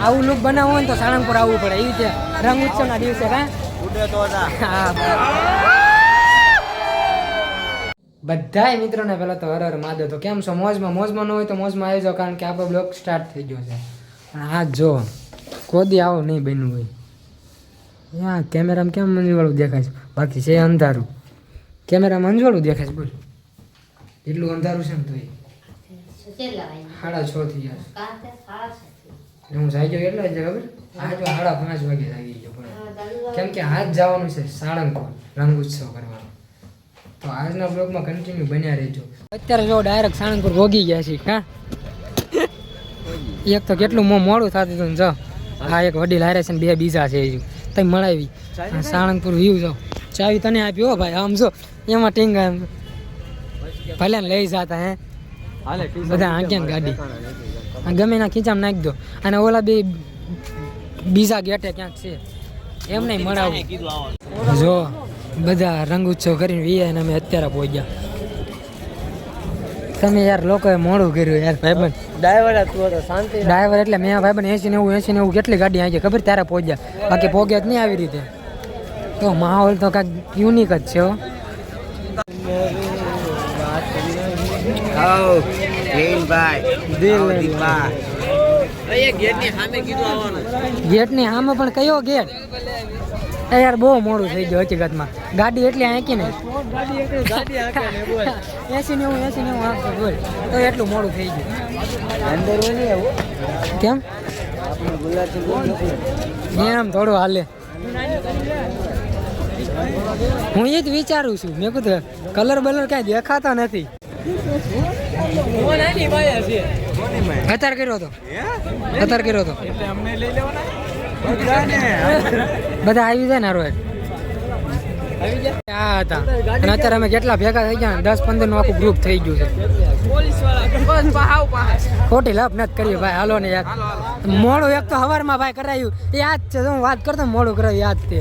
આવું લુક બનાવવું હોય ને તો સાળંગપુર આવવું પડે. એ રીતે રંગ ઉત્સવના દિવસે હા બધાય મિત્રોને પહેલાં તો હર હર મહાદેવ. તો કેમ છો? મોજમાં ન હોય તો મોજમાં આવી જાઓ, કારણ કે આપણો બ્લોગ સ્ટાર્ટ થઈ ગયો છે. પણ આ જો કોદી આવો નહીં બન્યું હોય. ત્યાં કેમેરામાં કેમ મંજવાળું દેખાય છે, બાકી છે અંધારું. કેમેરામાં મંજવાળું દેખાય છે. બોલ એટલું અંધારું છે ને તો 6:30 થઈ ગયા. હું જાગી ગયો એટલે જ ખબર. આ જો 5:30 વાગે જાગી ગયો. કેમ કે આજ જવાનું છે સાળંગપુર રંગ ઉત્સવ કરવાનો. તો આજના બ્લોગમાં કન્ટિન્યુ બન્યા રહેજો. અત્યારે જો ડાયરેક્ટ સાળંગપુર ભોગી ગયા છીએ. હા એક તો કેટલું મોડું થતું હતું ને. જો આ એક વડીલ હારે છે ને 2 બીજા છે. તમે મળાવી સાળંગપુર વ્યૂ જો. ચાવી તને આપી હો ભાઈ. આમ જો એમાં ટીંગા ભલે ને લઈ જતા હે બધા આંક્યા ગાડી ગમે ના ખીચામાં નાખી દો. અને ઓલા બે બીજા ગેટે ક્યાંક છે એમને મળાવું. જો બધા રંગ ઉત્સવ કરીને વીએ ને અમે અત્યારે પહોંચ્યા. તમે યાર લોકોએ મોડું કર્યું યાર ભાઈબંધ. ડ્રાઈવર એટલે મેં ભાઈબંધ 80-90 કેટલી ગાડી આવી ખબર ત્યારે પહોંચ્યા. બાકી પહોંચ્યા જ નહીં આવી રીતે. તો માહોલ તો કાંઈક યુનિક જ છે. ગેટની સામે પણ કયો ગેટ? યાર બહુ મોડું થઈ ગયું હકીકતમાં. ગાડી એટલી આંકી ને 80-90 આંકતો બોલ તો એટલું મોડું થઈ ગયું. કેમ એમ થોડું હાલે. હું એ જ વિચારું છું. મેં કીધું કલર બલર કાંઈ દેખાતો નથી. અત્યારે કર્યો હતો બધા આવી જાય ને હારો આ હતા. અને અત્યારે અમે કેટલા ભેગા થઈ ગયા 10-15 નું આખું ગ્રુપ થઈ ગયું છે. ખોટી લપ નથી કરી ભાઈ. હાલો ને યાર મોડું એક તો હવારમાં ભાઈ કરાયું યાદ છે. હું વાત કરતો મોડું કરાયું યાદ છે.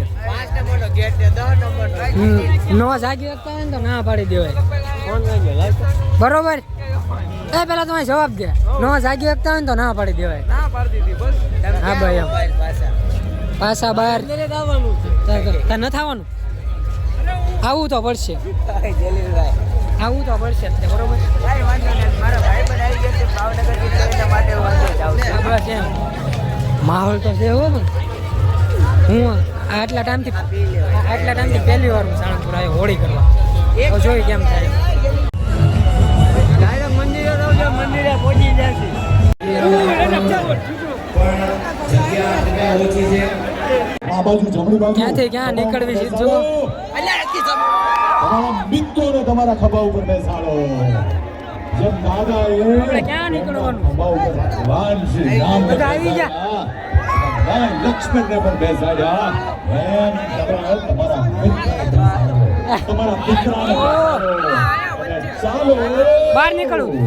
નો જાગી શકતા હોય ને તો ના પાડી દેવાય. બરોબર એ પેલા તમારે જવાબ દે. નો જાગી શકતા હોય ને તો ના પાડી દેવાય. હા ભાઈ એમ પાછા બહાર ન થવાનું. આવું તો પડશે. બરોબર માહોલ તો છે હો. હું આટલા ટાઈમથી પહેલી વાર હું સાળંગપુર આવ્યો હોળી કરવા. તો જોઈ કેમ થાય. મંદિરે પહોંચી જશે. ક્યાંથી ક્યાં નીકળવી છે જો. તમારા મિત્રોને તમારા ખભા ઉપર બેસાડો. જેમ દાદાએ ક્યાં નીકળવાનું ખભા ઉપર ભગવાન શ્રી રામ આવી ગયા. લક્ષ્મણને પણ બેસાડ્યા. એમ તમારા મિત્રને ચાલો બહાર નીકળવું.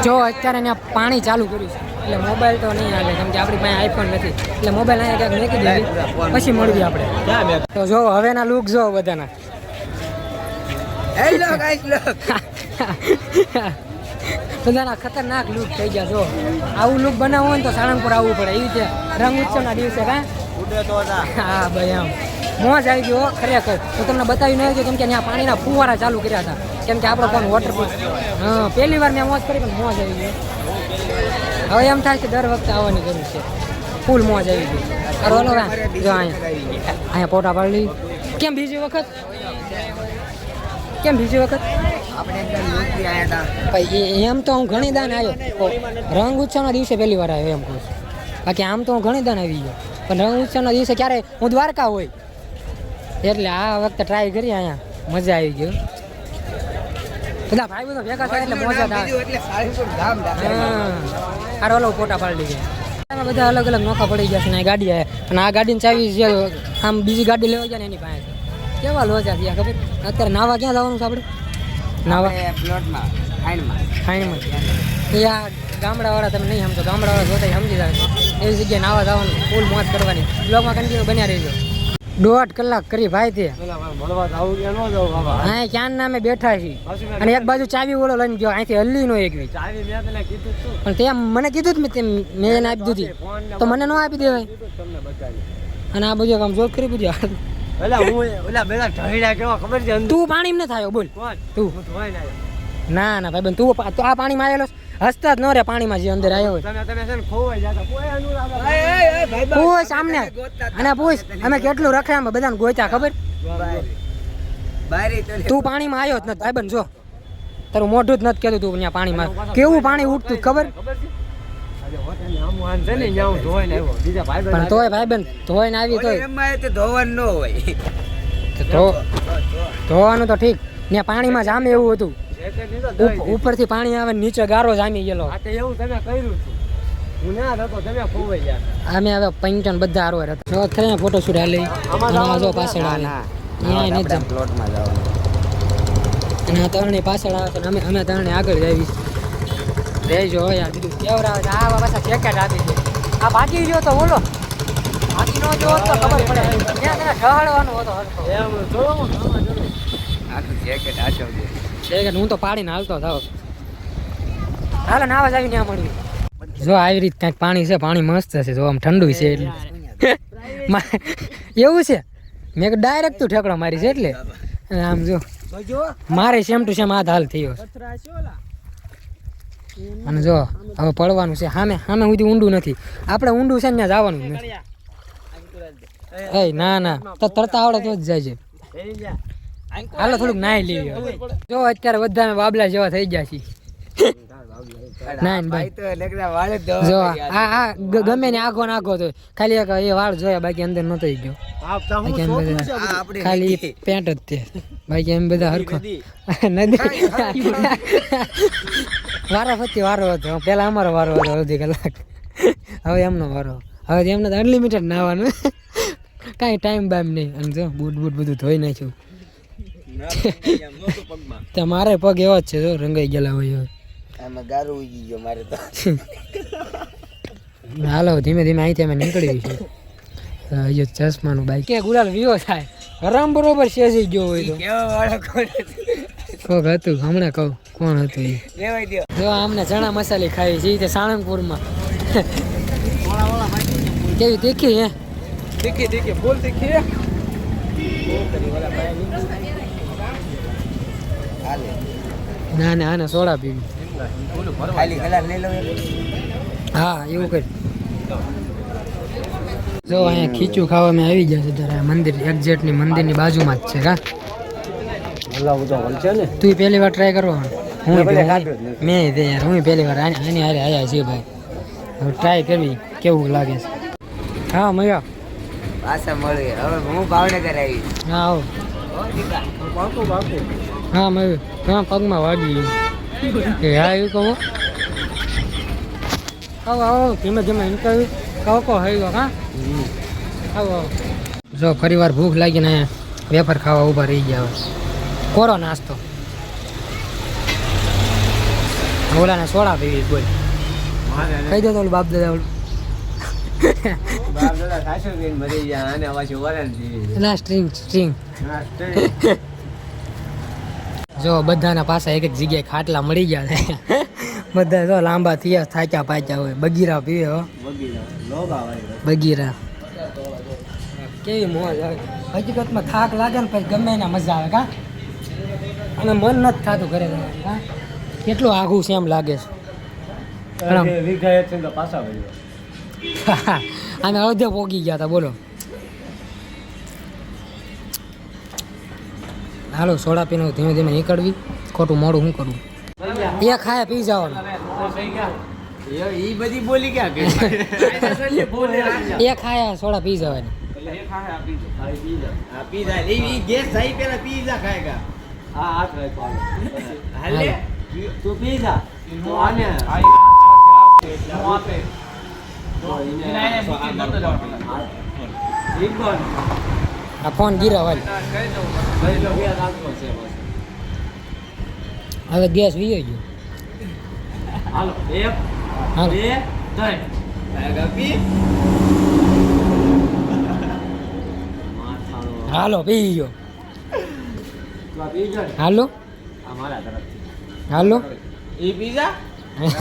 જો અત્યારે અહીંયા પાણી ચાલુ કર્યું છે એટલે મોબાઈલ તો નહીં હાલે. કેમ કે આપણી પાસે આઈફોન નથી એટલે મોબાઈલ અહીંયા ક્યાંક મૂકી દેવી પછી મળવી આપણે. તો જો હવેના લુક જો બધાના. બધાના ખતરનાક લુક થઈ ગયા. જો આવું લુક બનાવવું હોય ને તો સાળંગપુર આવવું પડે. એ રીતે રંગ ઉત્સવના દિવસે હા ભાઈ આમ મોજ આવી ગયો ખરેખર. તો તમને બતાવી ન આવ્યું કેમ કે ત્યાં પાણીના ફુવારા ચાલુ કર્યા હતા. કેમ કે આપણો ફોન વોટરપ્રૂફ. હા પહેલી વાર મેં મોજ કરી પણ મોજ આવી ગઈ. હવે એમ થાય કે દર વખતે આવવાની જરૂર છે. ફૂલ મોજ આવી ગઈ. હાલો જો અહીંયા ફોટા પાડી. કેમ બીજી વખત ભાઈ એમ તો હું ઘણી દાન આવ્યો. રંગ ઉત્સવના દિવસે પહેલી વાર આવ્યો એમ કહું. બાકી આમ તો હું ઘણી દાન આવી ગયો. પણ રંગ ઉત્સવના દિવસે ક્યારે હું દ્વારકા હોય એટલે આ વખતે ટ્રાય કરી. અહીંયા મજા આવી ગયો. બધા ભાઈ બધા ભેગા થાય એટલે મોજા થાય. હારો ફોટા પાડી ગયા. આમાં બધા અલગ અલગ નોખા પડી ગયા છે ને આ ગાડી આવે અને આ ગાડીની ચાવી જે આમ બીજી ગાડી લેવા જાય ને એની પાસે છે કેવા લોચા થયા ખબર અત્યારે નાવા ક્યાં જવાનું છે આપણે નાવા પ્લોટમાં ખાઈમાં એ આ ગામડાવાળા તમે નહીં સમજો ગામડાવાળા જોતા સમજી જાય એવી જગ્યાએ નાવા જવાનું ફૂલ મોજ કરવાની બ્લોગમાં કન્ટિન્યુ બન્યા રહેજો 1.5 કલાક કરી ભાઈ તે હા ક્યાં ના અમે બેઠા છીએ અને એક બાજુ ચાવી ઓળો લઈને ગયો અહીંથી હલ્લી નો એક પણ તે મને કીધું જ મેં એને આપી દીધી તો મને ન આપી દેવાય અને આ બધું કામ જોર કરી પૂછ્યા તું પાણી ન થાય બોલ તું ના ના ભાઈ તું આ પાણીમાં આવેલો હસતા જ ન રે પાણીમાં જે અંદર આવ્યો હોય પૂછ સામને અને પૂછ અમે કેટલું રખે અમે બધાને ગોત્યા ખબર તું પાણીમાં આવ્યો જ નથી ભાઈબંધ જો તારું મોઢું જ નથી કહેતું તું ત્યાં પાણીમાં કેવું પાણી ઉઠતું ખબર પણ તોય ભાઈબંધ ધોઈને આવી તોય ધોવાનું તો ઠીક ત્યાં પાણીમાં જામે એવું હતું ઉપરથી પાણી આવે નીચે ગારો જામી ગયેલો અમે હવે પંચન બધા હારો હતા જો થઈને ફોટોશૂટ હાલે જો પાછળ આવે અહીંયા નથી અને આ તરણી પાછળ આવે છે અમે તરણે આગળ જાવી રહેજો યાર બીજું કેવરાવે છે આ પાછા જેકેટ આપી દે આ ભાગી ગયો તો બોલો ભાગી ન જો તો ખબર પડે ત્યાં તને ઢળવાનું હતો જેકેટ હું તો પાડીને હાલતો થાવ હાલો નાવા જ આવી ત્યાં મળ્યું જો આવી રીતે કાંઈક પાણી છે પાણી મસ્ત છે જો આમ ઠંડુ છે એટલે એવું છે મેં ડાયરેક્ટ તું ઠેકડો મારી છે એટલે આમ જો મારે સેમ ટુ સેમ હાથ હાલ થયો અને જો હવે પડવાનું છે સામે સુધી ઊંડું નથી આપણે ઊંડું છે ને ત્યાં જવાનું નથી એ ના ના તો તરતા આવડે તો જ જાય છે હાલો થોડુંક નાહી લઈએ જો અત્યારે બધા બાબલા જેવા થઈ ગયા છે જો આ ગમે ને આખો નાખો તો ખાલી એક એ વાળ જોયા બાકી અંદર નતો ગયો ખાલી પેન્ટ જ તે બાકી એમ બધા હરખો નદી વારાફરતી વારો હતો પેલા અમારો વારો હતો અડધી કલાક હવે એમનો વારો હવે એમને તો અનલિમિટેડ નાવાનું કાંઈ ટાઈમ બાઈમ નહીં અને જો બૂટ બધું ધોઈ નાખ્યું મારે પગ એવો જ છે જો રંગાઈ ગયેલા હોય હાલો ધીમે ધીમે અહીંથી અમે નીકળી છે ચશ્માનું બાઈક કે ગુલાલ વિવો થાય રમ બરોબર શેજી ગયો હોય તો કોક હતું હમણાં કહું કોણ હતું એ જો અમને ચણા મસાલી ખાવી છે તે સાળંગપુરમાં કેવી તીખી હે તીખી ફૂલ તીખી ના ના આને સોડા પીવી હા એવું કરી જો અહીંયા ખીચું ખાવા મેં આવી ગયા છે ત્યારે મંદિર એક્ઝેક્ટની મંદિરની બાજુમાં જ છે કા તું પહેલી વાર ટ્રાય કરવા હું મેં તે યાર હું પહેલી વાર આની હારે આવ્યા છીએ ભાઈ હવે ટ્રાય કરવી કેવું લાગે છે હા મયા પાછા મળી હવે હું ભાવનગર આવી હા આવો હા મયું હા પગમાં વાગી ગયું હા એવું કહું આવો ધીમે ધીમે નીકળ્યું કહો હઈ ગયો હા આવો જો ફરી વાર ભૂખ લાગીને વેફર ખાવા ઊભા રહી ગયા હવે કોરો નાસ્તો ઓલાને સોડા પીવી બોલ કહી દો તો ઓલું બાપ દાદા ઓલું ના સ્ટ્રિંગ જો બધાના પાસે એક એક જગ્યાએ ખાટલા મળી ગયા છે બધા જો લાંબા થયા થાક્યા પાક્યા હોય બગીરા પીવે હો બગીરા કેવી મોજ આવે હકીકતમાં થાક લાગે ને પછી ગમે એના મજા આવે કા અને મન નથી થતું ઘરે હા કેટલું આઘું છે એમ લાગે છે અમે અડધે પોગી ગયા હતા બોલો હાલો સોડા પીને ધીમે ધીમે નીકળવી ખોટું મોડું શું કરવું એ ખાયા પી જવાનું એ ખાયા સોડા પી જવાની આ ફોન ગીરા વાળી હવે ગેસ વીયો ગયો હાલો એક હાલો. બે ત્રણ હાલો પી ગયો હાલો અમારા તરફથી હાલો એ પીઝા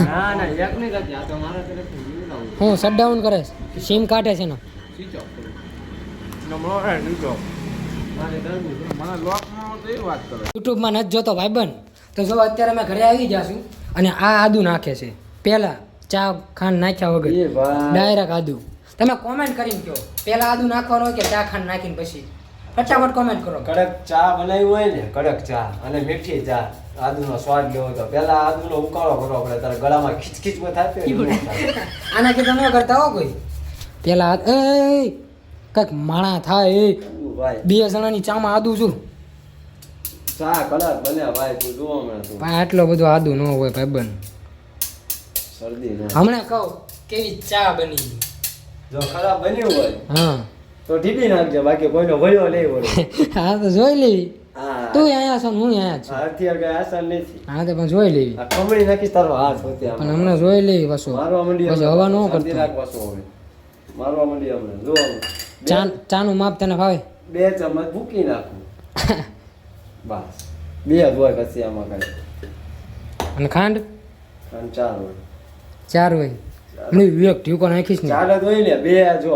ના ના એક નહીં કરતી આ તો મારા તરફથી જીવડાવું હું શટડાઉન કરે સિમ કાઢે છે ને સ્વિચ ઓફ કરું નમો હે સ્વિચ ઓફ મારે ગરમી છે મને લોકમાં તો એ વાત કરો યુટ્યુબમાં નથી જોતો ભાઈબંધ તો જો અત્યારે અમે ઘરે આવી ગયા છું અને આ આદુ નાખે છે પહેલા ચા ખાંડ નાખ્યા વગર ડાયરેક્ટ આદુ તમે કોમેન્ટ કરીને કહો પહેલા આદુ નાખવાનું હોય કે ચા ખાંડ નાખીને પછી ફટાફટ કોમેન્ટ કરો કડક ચા બનાવી હોય ને કડક ચા અને મીઠી ચા આદુનો સ્વાદ લેવો તો પેલા આદુનો ઉકાળો કરવો પડે તારે ગળામાં ખીચખીચમાં થતું હોય ને એવું થાય. આના કે તમે કરતા હો કોઈ પહેલા એ કંઈક માણા થાય એ ભાઈ 2 જણાની ચામાં આદુ છું ચા કડક બને ભાઈ તું જોવા મળે તું પણ આટલો બધો આદુ ન હોય ભાઈબંધ શરદી ને હમણાં કહું કેવી ચા બની જો ખરાબ બન્યું હોય હા તો ટીપી નાખજે બાકી કોઈનો ભયો નહીં હોય હા તો જોઈ લેવી હા તું અહીંયા છો ને હું અહીંયા છું અત્યારે કઈ આસાન નથી હા તો પણ જોઈ લેવી આ કમળી નાખીશ તારો હાથ હોતી પણ હમણાં જોઈ લેવી પાછું મારવા માંડી પછી હવા ન શરદી કરતો રાખવા શું હવે મારવા માંડી હમણાં જો ચાનું માપ તને ભાવે 2 ચમચ ભૂકી નાખું બસ 2 જ હોય પછી આમાં કઈ અને ખાંડ અને 4 હોય 4 હોય હું એક ઢીકો નાખીશ ને 4 જ હોય ને 2 જો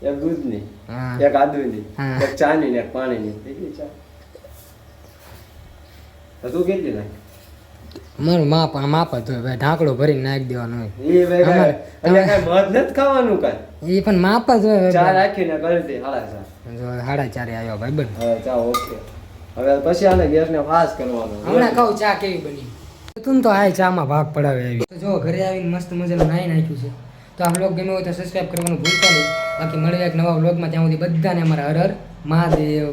એક દૂધની હા એક આદુની હા. એક ચાની ને એક પાણીની કેટલી ચા તો તું કેટલી નાખ મારું માપ માપ જ હોય ભાઈ ઢાંકડો ભરીને નાખી દેવાનું હોય એ ભાઈ અમારે- એટલે કઈ મધ નથી ખાવાનું કઈ એ પણ માપ જ હોય ચા ભાઈ. રાખીને કરી દે હાલા ચા જો 4:30 આવ્યો ભાઈ બન હવે ચા ઓકે હવે પછી આને ગેસને ફાસ્ટ કરવાનો હમણાં કહું ચા કેવી બની તું તો આ ચામાં ભાગ પડાવે આવી તો જો ઘરે આવીને મસ્ત મજાનું નાઈ નાખ્યું છે તો આ વ્લોગ ગમ્યો હોય તો સબસ્ક્રાઈબ કરવાનું ભૂલતા નહીં બાકી મળીએ એક નવા વ્લોગમાં ત્યાં સુધી બધાને અમારા હર હર મહાદેવ